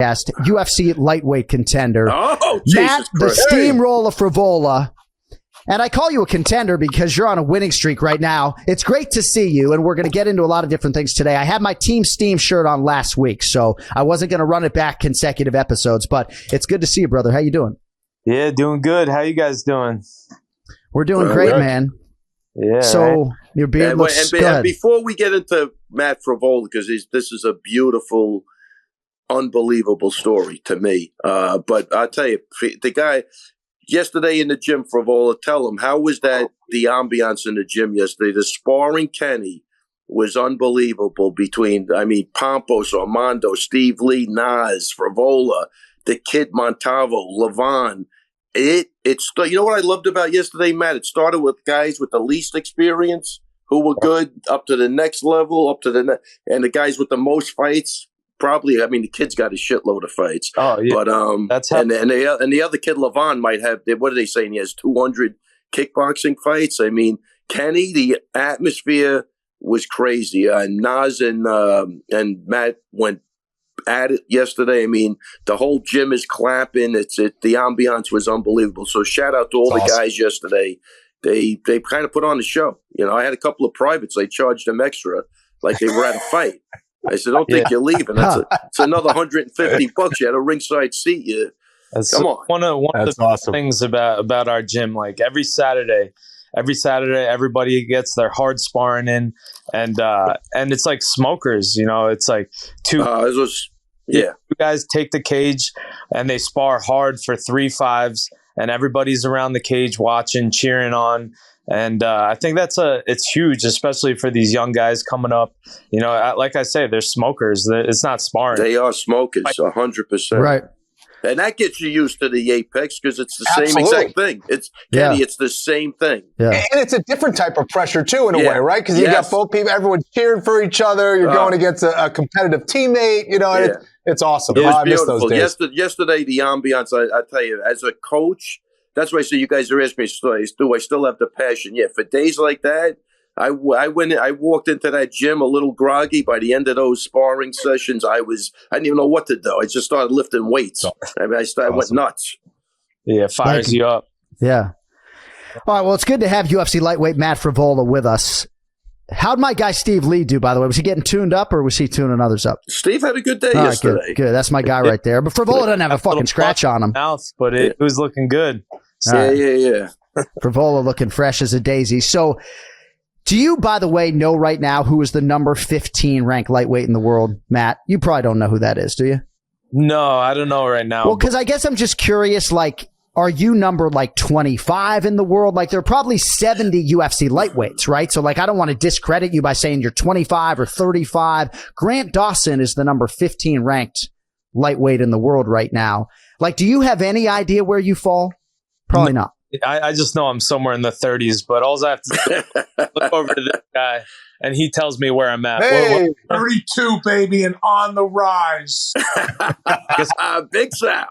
UFC lightweight contender, Oh, Matt Jesus The Christ. Steamrolla Frevola. And I call you a contender because you're on a winning streak right now. It's great to see you, and we're going to get into a lot of different things today. I had my Team Steam shirt on last week, so I wasn't going to run it back consecutive episodes, but it's good to see you, brother. How you doing? Yeah, doing good. How you guys doing? We're doing great, man. Yeah. So your beard looks good. And before we get into Matt Frevola, because this is a beautiful, unbelievable story to me. But I'll tell you, the guy yesterday in the gym, Frevola, tell him, how was the ambiance in the gym yesterday? The sparring, Kenny, was unbelievable between, Pompos, Armando, Steve Lee, Nas, Frevola, the kid Montalvo, Levon. It's you know what I loved about yesterday, Matt? It started with guys with the least experience who were good up to the next level, and the guys with the most fights. Probably, the kid's got a shitload of fights. Oh yeah, but that's and the other kid, Levon, might have. What are they saying? He has 200 kickboxing fights. Kenny, the atmosphere was crazy. Nas and Matt went at it yesterday. The whole gym is clapping. The ambiance was unbelievable. So shout out to all the guys yesterday. They kind of put on the show. I had a couple of privates. I charged them extra, like they were at a fight. I said, "Don't think you're leaving. It's another $150. You had a ringside seat. Come on." One of the awesome things about our gym. Like every Saturday, everybody gets their hard sparring in, and it's like smokers. It's like two guys take the cage and they spar hard for 3 5s, and everybody's around the cage watching, cheering on. And I think it's huge, especially for these young guys coming up. Like I say, they're smokers. It's not sparring. They are smokers, 100%. Right. And that gets you used to the Apex because it's the same exact thing. Kenny, it's the same thing. Yeah. And it's a different type of pressure, too, in a way, right? Because you got both people, everyone's cheering for each other. You're going against a competitive teammate, and it's awesome. It was I miss beautiful. those days. Yesterday, the ambiance, I tell you, as a coach, that's why I say you guys are asking me, do I still have the passion? Yeah, for days like that, I walked into that gym a little groggy. By the end of those sparring sessions, I didn't even know what to do. I just started lifting weights. I went nuts. Yeah, fires you up. Yeah. All right, well, it's good to have UFC lightweight Matt Frevola with us. How'd my guy Steve Lee do, by the way? Was he getting tuned up or was he tuning others up? Steve had a good day yesterday. Good. That's my guy right there. But Frevola doesn't have a fucking scratch on him. Mouth, but it was looking good. Yeah. Frevola looking fresh as a daisy. So, do you, by the way, know right now who is the number 15 ranked lightweight in the world, Matt? You probably don't know who that is, do you? No, I don't know right now. Well, because I guess I'm just curious, are you number 25 in the world? There are probably 70 UFC lightweights, right? So I don't want to discredit you by saying you're 25 or 35. Grant Dawson is the number 15 ranked lightweight in the world right now. Do you have any idea where you fall? Probably not. I just know I'm somewhere in the 30s, but all I have to do is look over to this guy and he tells me where I'm at. Hey, 32, baby, and on the rise. Big Sal.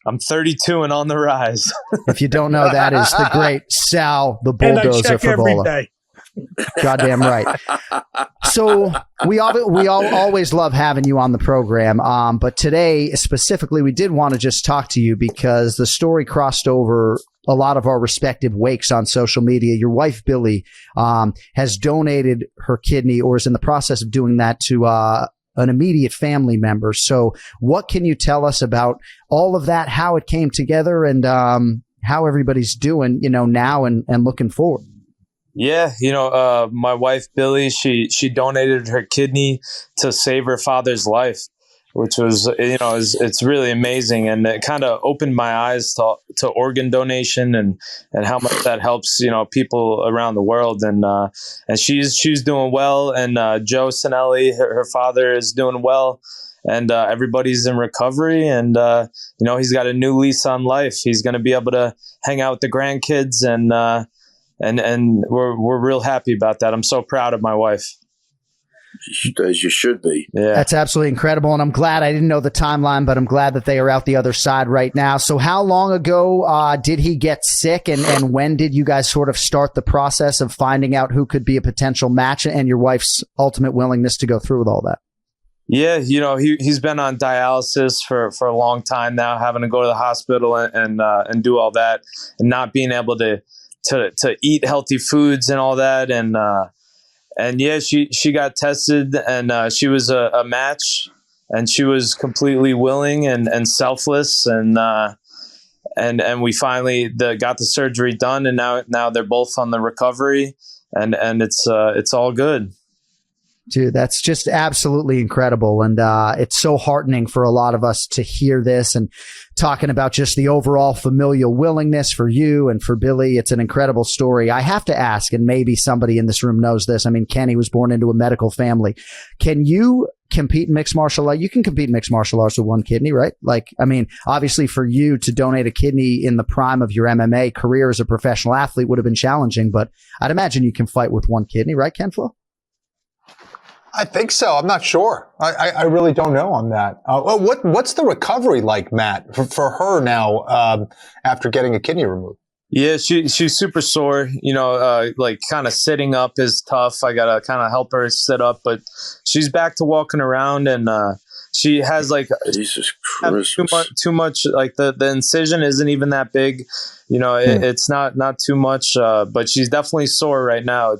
I'm 32 and on the rise. If you don't know, that is the great Sal, the bulldozer Frevola. Goddamn right. So we all always love having you on the program. But today specifically, we did want to just talk to you because the story crossed over a lot of our respective wakes on social media. Your wife, Billy, has donated her kidney or is in the process of doing that to an immediate family member. So what can you tell us about all of that, how it came together, and how everybody's doing, now and looking forward? Yeah, my wife, Billy, she donated her kidney to save her father's life, which was, it's really amazing. And it kind of opened my eyes to organ donation and how much that helps, people around the world. And she's doing well. And Joe Sinelli, her father, is doing well. And everybody's in recovery. And, he's got a new lease on life. He's going to be able to hang out with the grandkids. And we're real happy about that. I'm so proud of my wife. As you should be. Yeah. That's absolutely incredible. And I'm glad, I didn't know the timeline, but I'm glad that they are out the other side right now. So how long ago did he get sick, and when did you guys sort of start the process of finding out who could be a potential match and your wife's ultimate willingness to go through with all that? Yeah, he's been on dialysis for a long time now, having to go to the hospital and do all that, and not being able to eat healthy foods and all that. And yeah, she got tested, and she was a match, and she was completely willing and selfless, and we finally got the surgery done, and now they're both on the recovery, and it's all good. Dude, that's just absolutely incredible. And it's so heartening for a lot of us to hear this, and talking about just the overall familial willingness for you and for Billy. It's an incredible story. I have to ask, and maybe somebody in this room knows this. I mean, Kenny was born into a medical family. Can you compete in mixed martial arts? You can compete in mixed martial arts with one kidney, right? Like, I mean, obviously for you to donate a kidney in the prime of your MMA career as a professional athlete would have been challenging, but I'd imagine you can fight with one kidney, right, Ken Flo? I think so. I'm not sure. I really don't know on that. What's the recovery like, Matt, for her now after getting a kidney removed? Yeah, she's super sore. Like kind of sitting up is tough. I gotta kind of help her sit up, but she's back to walking around, and she has like Jesus Christ, too much. Like the incision isn't even that big. It's not too much, but she's definitely sore right now.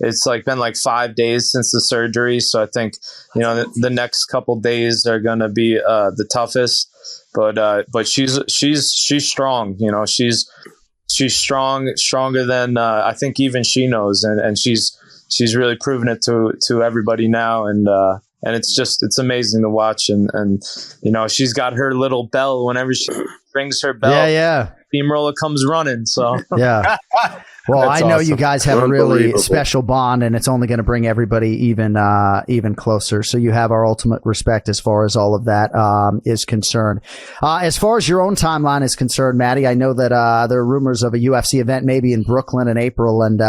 It's like been like 5 days since the surgery, so I think the next couple days are gonna be the toughest. But she's strong. She's strong, stronger than I think even she knows, and she's really proven it to everybody now, and it's amazing to watch, and she's got her little bell whenever she rings her bell. Yeah. Steamrolla comes running. So yeah. Well, I know awesome. You guys have a really special bond, and it's only going to bring everybody even closer. So you have our ultimate respect as far as all of that is concerned. As far as your own timeline is concerned, Maddie, I know that there are rumors of a UFC event maybe in Brooklyn in April, and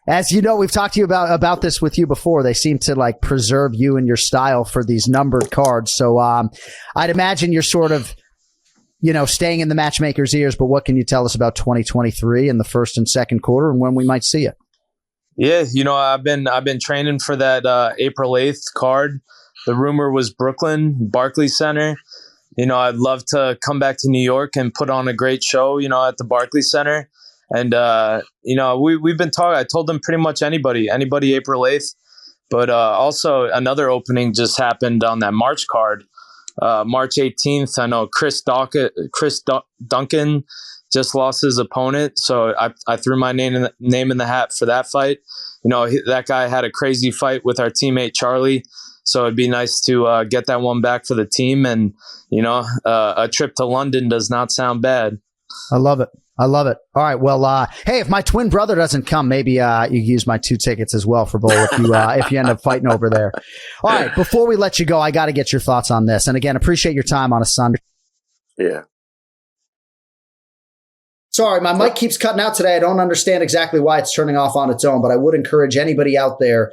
as you know, we've talked to you about this with you before. They seem to like preserve you and your style for these numbered cards. So I'd imagine you're sort of staying in the matchmaker's ears, but what can you tell us about 2023 in the first and second quarter and when we might see it? Yeah, I've been training for that April 8th card. The rumor was Brooklyn, Barclays Center. I'd love to come back to New York and put on a great show, at the Barclays Center. And, we've been talking, I told them pretty much anybody April 8th. But also another opening just happened on that March card. March 18th, I know Chris Duncan just lost his opponent, so I threw my name in the hat for that fight. That guy had a crazy fight with our teammate Charlie, so it'd be nice to get that one back for the team. And a trip to London does not sound bad. I love it. All right. Well, hey, if my twin brother doesn't come, maybe you use my 2 tickets as well for bowl if you end up fighting over there. All right. Before we let you go, I got to get your thoughts on this. And again, appreciate your time on a Sunday. Yeah. Sorry, my mic keeps cutting out today. I don't understand exactly why it's turning off on its own, but I would encourage anybody out there.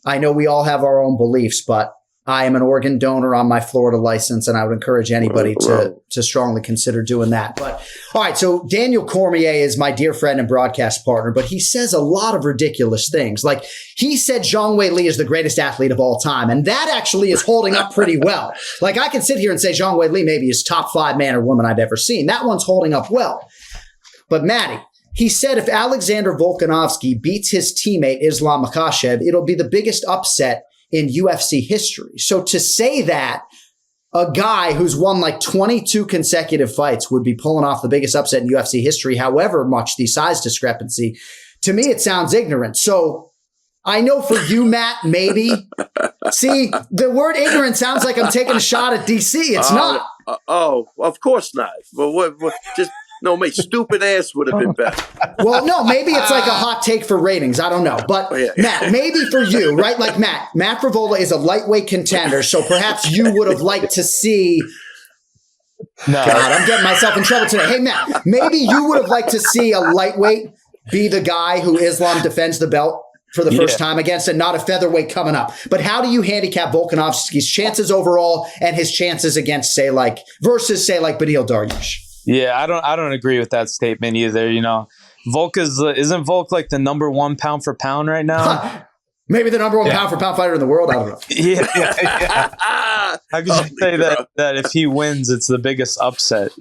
I know we all have our own beliefs, but I am an organ donor on my Florida license, and I would encourage anybody to strongly consider doing that. But all right, so Daniel Cormier is my dear friend and broadcast partner, but he says a lot of ridiculous things. Like he said Zhang Weili is the greatest athlete of all time, and that actually is holding up pretty well. Like I can sit here and say Zhang Weili maybe is top 5 man or woman I've ever seen. That one's holding up well. But Maddie, he said if Alexander Volkanovski beats his teammate Islam Makhachev, it'll be the biggest upset in UFC history. So to say that a guy who's won like 22 consecutive fights would be pulling off the biggest upset in UFC history, however much the size discrepancy, to me, it sounds ignorant. So I know for you, Matt, maybe. See, the word ignorant sounds like I'm taking a shot at DC. It's not. Of course not. But what just... No, mate, stupid ass would have been better. Well, no, maybe it's like a hot take for ratings. I don't know. But Matt, maybe for you, right? Like Matt Frevola is a lightweight contender. So perhaps you would have liked to see. No. God, I'm getting myself in trouble today. Hey, Matt, maybe you would have liked to see a lightweight be the guy who Islam defends the belt for the first time against, and not a featherweight coming up. But how do you handicap Volkanovski's chances overall and his chances against, versus Beneil Dariush? Yeah, I don't agree with that statement either. Volk isn't Volk like the number 1 pound for pound right now? Maybe the number one pound for pound fighter in the world. I don't know. Yeah. How could you say that if he wins, it's the biggest upset?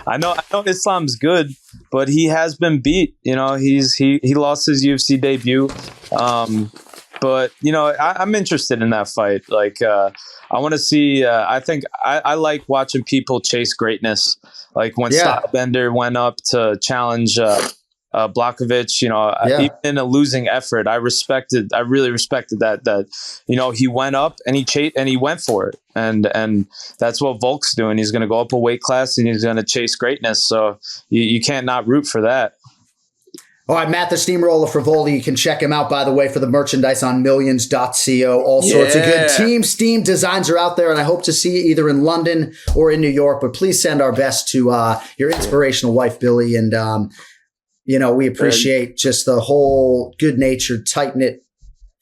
I know Islam's good, but he has been beat. He lost his UFC debut. But I'm interested in that fight. Like, I want to see. I think I like watching people chase greatness. Like when Stylebender went up to challenge Blachowicz, even in a losing effort, I really respected that he went up and he went for it. And that's what Volk's doing. He's going to go up a weight class and he's going to chase greatness. So you can't not root for that. All right, Matt The Steamrolla Frevola. You can check him out, by the way, for the merchandise on millions.co. All sorts of good Team Steam designs are out there, and I hope to see you either in London or in New York. But please send our best to your inspirational wife, Billy. And, we appreciate just the whole good-natured, tight-knit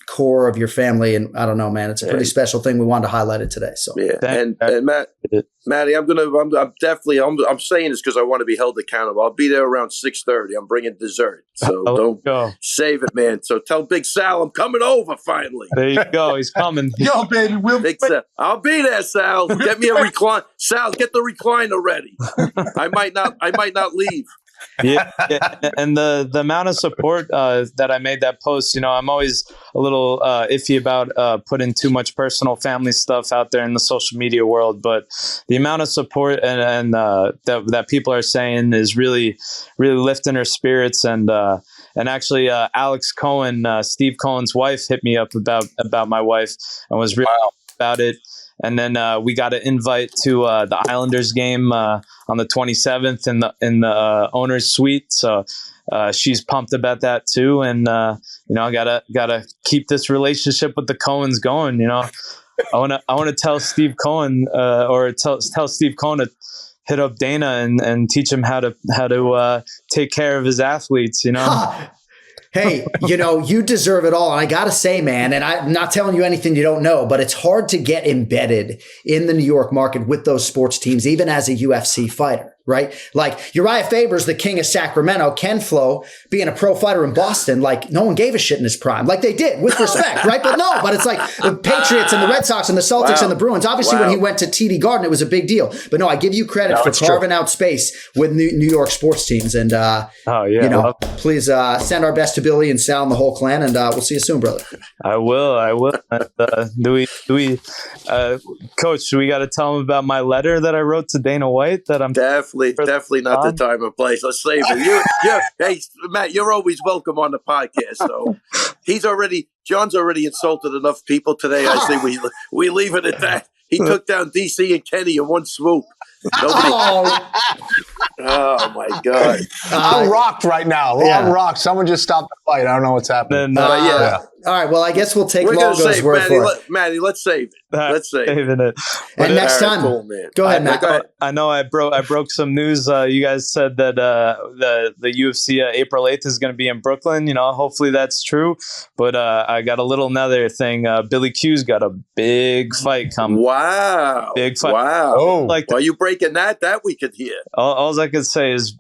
core of your family. And I don't know, man, it's a pretty special thing. We wanted to highlight it today. So and Matty, I'm saying this because I want to be held accountable. I'll be there around 6:30. I'm bringing dessert, so don't save it, man. So tell Big Sal I'm coming over finally. There you go, he's coming. Yo, baby, Big Sal, I'll be there, Sal. Get me a recline. Sal, get the recliner ready. I might not leave. Yeah, and the amount of support that I made that post, I'm always a little iffy about putting too much personal family stuff out there in the social media world, but the amount of support and that people are saying is really, really lifting her spirits. And actually, Alex Cohen, Steve Cohen's wife, hit me up about my wife and was really about it. And then we got an invite to the Islanders game on the 27th in the owner's suite. So she's pumped about that too. And I gotta keep this relationship with the Cohens going. I wanna tell Steve Cohen or tell Steve Cohen to hit up Dana and teach him how to take care of his athletes. Hey, you deserve it all. And I got to say, man, and I'm not telling you anything you don't know, but it's hard to get embedded in the New York market with those sports teams, even as a UFC fighter, right? Like Uriah Faber's the king of Sacramento, Ken Flo being a pro fighter in Boston, like no one gave a shit in his prime. Like they did, with respect, right? But it's like the Patriots and the Red Sox and the Celtics and the Bruins. Obviously, when he went to TD Garden, it was a big deal. But no, I give you credit for carving out space with New York sports teams. And, please send our best to Billy and Sal and the whole clan, and we'll see you soon, brother. I will. Do we, Coach? We got to tell him about my letter that I wrote to Dana White. That I'm definitely not the time or place. Let's save it. Hey, Matt, you're always welcome on the podcast. So John's already insulted enough people today. I say we leave it at that. He took down DC and Kenny in one swoop. Oh my God! I'm rocked right now. I'm rocked. Someone just stopped the fight. I don't know what's happening. All right. Well, I guess we'll take Longo's word for it. Maddie, let's save it. Let's save it. And next time, go ahead, Matt. I know I broke some news. You guys said that the UFC April 8th is going to be in Brooklyn. Hopefully that's true. But I got a little another thing. Billy Q's got a big fight coming. Wow! Big fight. Wow! Oh. Are you breaking that we could hear? All I could say is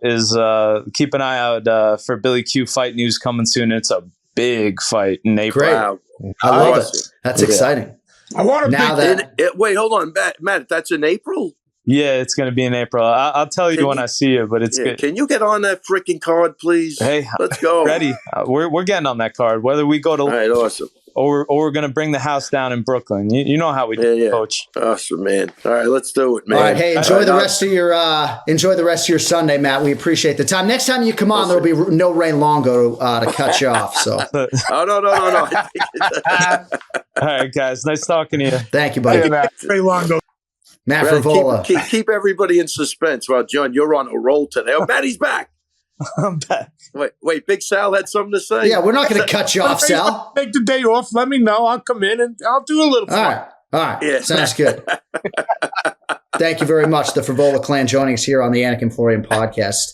keep an eye out for Billy Q fight news coming soon. It's a big fight in April. Great. Wow. I love it. That's exciting. I want to wait, hold on, Matt. That's in April. Yeah, it's going to be in April. I'll tell you when I see you, but it's good. Can you get on that freaking card, please? Hey, let's go. Ready? We're getting on that card. Whether we go to all right, awesome. Or we're going to bring the house down in Brooklyn. You know how we do, Coach. Awesome, man. All right, let's do it, man. All right, hey, enjoy the rest of your Sunday, Matt. We appreciate the time. Next time you come on, there'll be no Ray Longo to cut you off. So. No. All right, guys. Nice talking to you. Thank you, buddy. Ray Longo. Matt Frevola. Keep everybody in suspense. Well, John, you're on a roll today. Oh, Matty's back. I'm back. Wait, Big Sal had something to say? Yeah, we're not going to cut you off, Sal. Take the day off. Let me know. I'll come in and I'll do a little fun. All right. Yeah. Sounds good. Thank you very much. The Frevola clan joining us here on the Anik and Florian podcast.